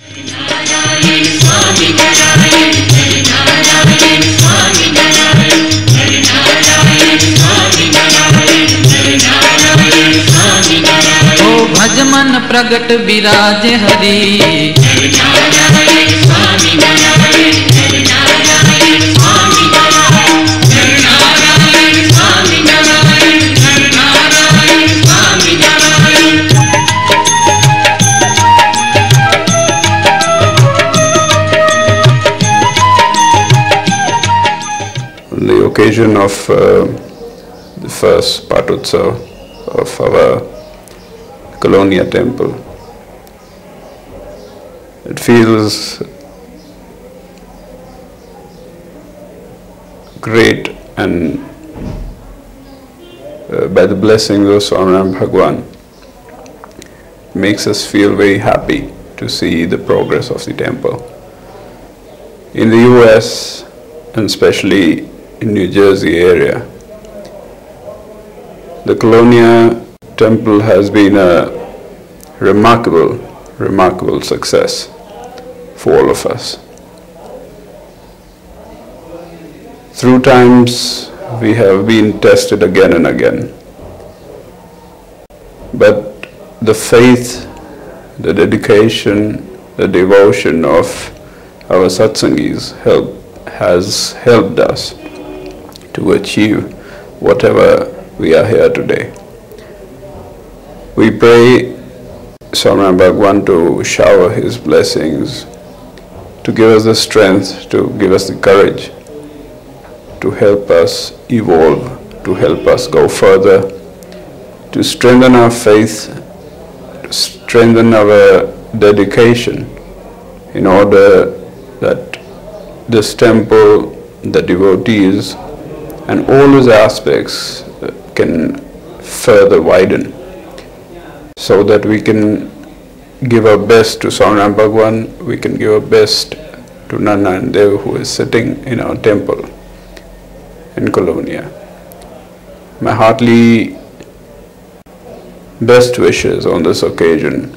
ओ भजमन प्रगट विराजे Hari, On the occasion of the first Patotsav of our Colonia temple, it feels great, and by the blessings of Swaminarayan Bhagwan, makes us feel very happy to see the progress of the temple. In the US, and especially in New Jersey area, the Colonia temple has been a remarkable success for all of us. Through times we have been tested again and again, but the faith, the dedication, the devotion of our satsangis has helped us to achieve whatever we are here today. We pray Swaminarayan Bhagwan to shower his blessings, to give us the strength, to give us the courage, to help us evolve, to help us go further, to strengthen our faith, to strengthen our dedication, in order that this temple, the devotees, and all its aspects can further widen, so that we can give our best to Swaminarayan Bhagwan, we can give our best to Narayan Dev, who is sitting in our temple in Colonia. My heartily best wishes on this occasion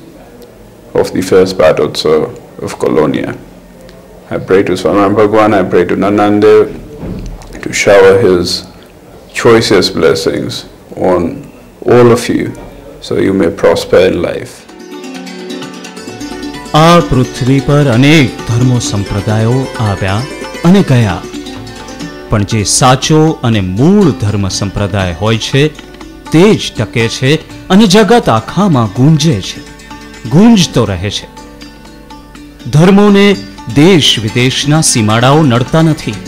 of the first Patotsav of Colonia. I pray to Swaminarayan Bhagwan, I pray to Narayan Dev to shower his choicest blessings on all of you, so you may prosper in life. આ પૃથ્વી પર અનેક ધર્મો સંપ્રદાયો આવ્યા અને ગયા, પણ જે સાચો અને મૂળ ધર્મ સંપ્રદાય હોય છે તે જ ટકે છે અને જગત આખામાં ગુંજે છે, ગુંજતો રહે છે. ધર્મોને દેશ વિદેશના સીમાડાઓ નડતા નથી,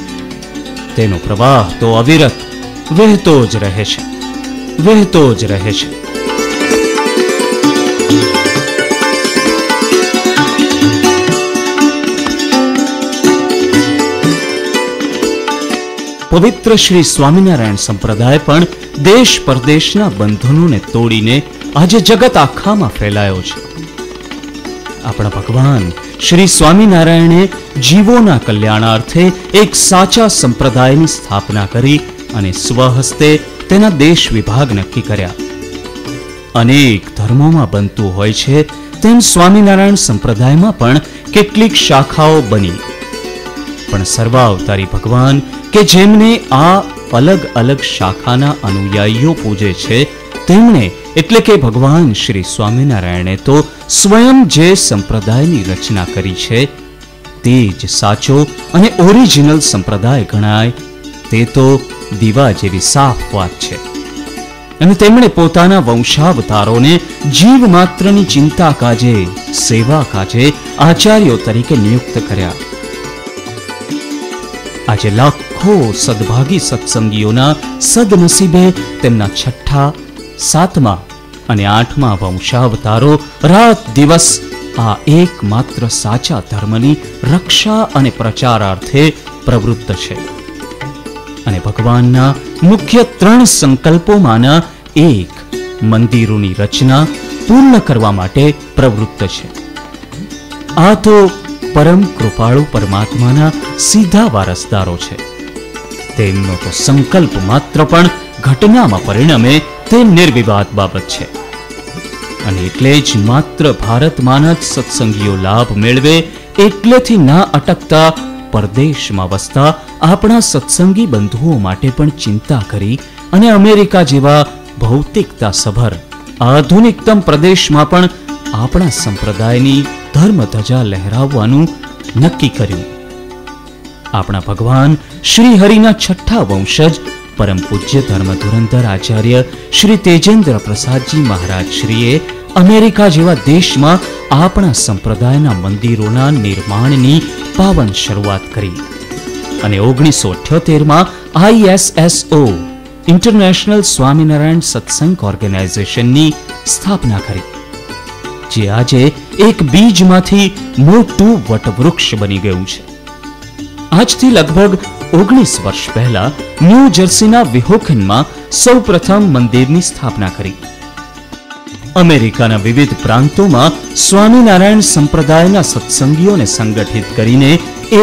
તેનો પ્રવાહ તો અવિરત વહેતો જ રહે છે, વહેતો જ રહે છે. પવિત્ર શ્રી સ્વામિનારાયણ સંપ્રદાય પણ દેશ પરદેશના બંધનોને તોડીને આજે જગત આખામાં ફેલાયો છે. આપણા ભગવાન શ્રી સ્વામિનારાયણે જીવોના કલ્યાણાર્થે એક સાચા સંપ્રદાયની સ્થાપના કરી અને સ્વહસ્તે તેના દેશ વિભાગ નક્કી કર્યા. અનેક ધર્મોમાં બનતું હોય છે તેમ સ્વામિનારાયણ સંપ્રદાયમાં પણ કેટલીક શાખાઓ બની, પણ સર્વાવતારી ભગવાન કે જેમને આ અલગ અલગ શાખાના અનુયાયીઓ પૂજે છે તેમણે એટલે કે ભગવાન શ્રી સ્વામિનારાયણે તો સ્વયં જે સંપ્રદાયની રચના કરી છે તે જ સાચો અને ઓરિજિનલ સંપ્રદાય ગણાય તે તો દીવા જેવી સાફ વાત છે. અને તેમણે પોતાના વંશાવતારોને જીવ માત્રની ચિંતા કાજે, સેવા કાજે આચાર્યો તરીકે નિયુક્ત કર્યા. આજે લાખો સદભાગી સત્સંગીઓના સદનસીબે તેમના 6ઠા, 7મા અને 8મા વંશાવતારો રાત દિવસ આ એકમાત્ર સાચા ધર્મની રક્ષા અને પ્રચારાર્થે પ્રવૃત્ત છે. અને ભગવાનના મુખ્ય 3 સંકલ્પોમાંના એક મંદિરોની રચના પૂર્ણ કરવા માટે પ્રવૃત્ત છે. આ તો પરમ કૃપાળુ પરમાત્માના સીધા વારસદારો છે. તેમનો તો સંકલ્પ માત્ર પણ ઘટનામાં પરિણમે તે નિર્વિવાદ બાબત છે. અને એટલે જ માત્ર ભારતમાં જ સત્સંગીઓ લાભ મેળવે એટલેથી ના અટકતા પરદેશમાં વસતા આપણા સત્સંગી બંધુઓ માટે પણ ચિંતા કરી અને અમેરિકા જેવા ભૌતિકતા સભર આધુનિકતમ પ્રદેશમાં પણ આપણા સંપ્રદાયની ધર્મ ધજા લહેરાવવાનું નક્કી કર્યું. આપણા ભગવાન શ્રી હરિના છઠ્ઠા વંશજ પરમ પૂજ્ય ધર્મ ધુરંધર આચાર્ય શ્રી તેજેન્દ્ર પ્રસાદજી મહારાજ શ્રીએ અમેરિકા જેવા દેશમાં આપણા સંપ્રદાયના મંદિરોના નિર્માણની પાવન શરૂઆત કરી અને 1978માં ISSO ઇન્ટરનેશનલ સ્વામિનારાયણ સત્સંગ ઓર્ગેનાઇઝેશનની સ્થાપના કરી, જે આજે એક બીજમાંથી મોટું વટવૃક્ષ બની ગયું છે. આજથી લગભગ 19 વર્ષ પહેલા ન્યૂ જર્સીના વિહોકનમાં સૌપ્રથમ મંદિરની સ્થાપના કરી. અમેરિકાના વિવિધ પ્રાંતોમાં સ્વામિનારાયણ સંપ્રદાયના સત્સંગીઓને સંગઠિત કરીને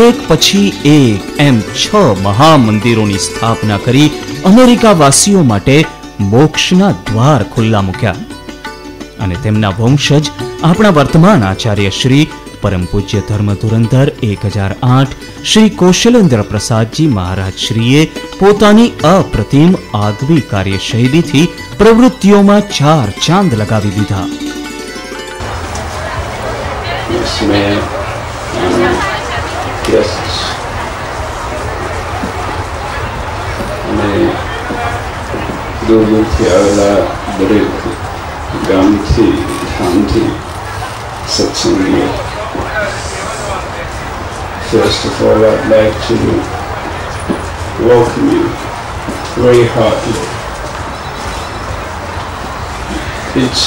એક પછી એક એમ 6 મહામંદિરોની સ્થાપના કરી અમેરિકા વાસીઓ માટે મોક્ષના દ્વાર ખુલ્લા મૂક્યા. અને તેમના વંશજ આપણા વર્તમાન આચાર્ય શ્રી પરમ પૂજ્ય ધર્મ ધુરંધર 1008 શ્રી કૌશલેન્દ્ર પ્રસાદજી મહારાજ શ્રીએ પોતાની અપ્રતિમ આગવી કાર્યશૈલીથી પ્રવૃત્તિઓમાં 4 ચાંદ લગાવી દીધા. દૂર દૂરથી આવેલા દરેક ગામથી ધામથી સત્સંગીઓ, first of all I'd like to welcome you very heartily. It's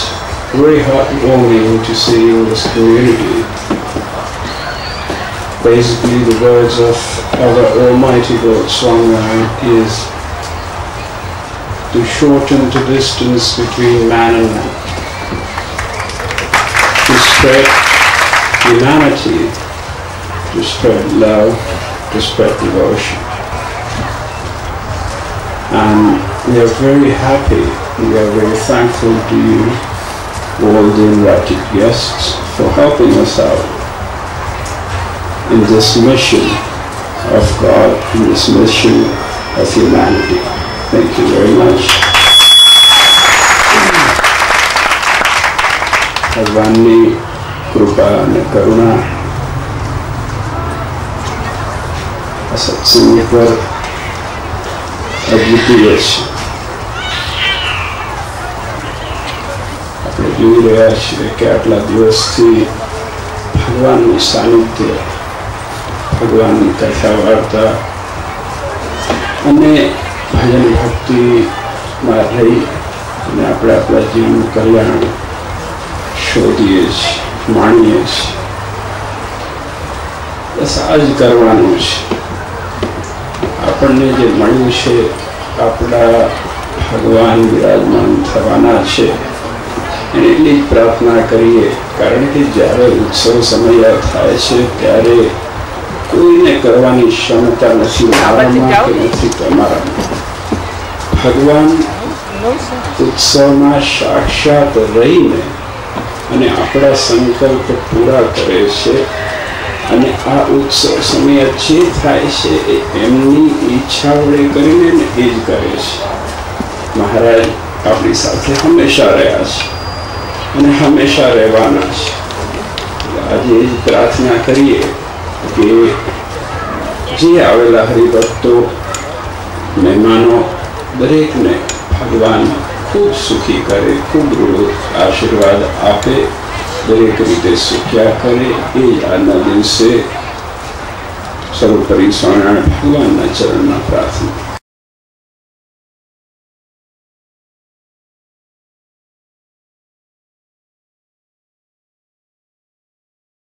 very heartwarming to see you in this community. Basically the words of our Almighty God Swaminarayan is to shorten the distance between man and man, to spread humanity, to spread love, to spread devotion. And we are very happy, we are very thankful to you, all the invited guests, for helping us out in this mission of God, in this mission of humanity. Thank you very much. ભગવાનની કૃપા અને કરુણા આ સત્સંગ પર અદ્વિતીય છે. આપણે જોઈ રહ્યા છીએ કે આટલા દિવસથી ભગવાનનું સાનિધ્ય, ભગવાનની કથા વાર્તા અને ભજન ભક્તિમાં રહી અને આપણે આપણા જીવનું કલ્યાણ શોધીએ છીએ, માણીએ છીએ. બસ આ જ કરવાનું છે. આપણને જે મળ્યું છે, આપણા ભગવાન વિરાજમાન થવાના છે, એની એટલી જ પ્રાર્થના કરીએ. કારણ કે જ્યારે ઉત્સવ સમય થાય છે ત્યારે કોઈને કરવાની ક્ષમતા નથી મારામાં કે નથી તમારામાં. ભગવાન ઉત્સવમાં સાક્ષાત રહીને અને આપણા સંકલ્પ પૂરા કરે છે. અને આ ઉત્સવ સમય જે થાય છે એ એમની ઈચ્છા વડે કરીને એ જ કરે છે. મહારાજ આપણી સાથે હંમેશા રહ્યા છે અને હંમેશા રહેવાના છે. આજે એ જ પ્રાર્થના કરીએ કે જે આવેલા હરિભક્તો, મહેમાનો, દરેકને ભગવાન ખૂબ સુખી કરે, ખૂબ આશીર્વાદ આપે, દરેક રીતે સુખ્યા કરે. એ આજના દિવસે સર્વોપરી સ્વામિનારાયણ ભગવાનના ચરણમાં પ્રાર્થના.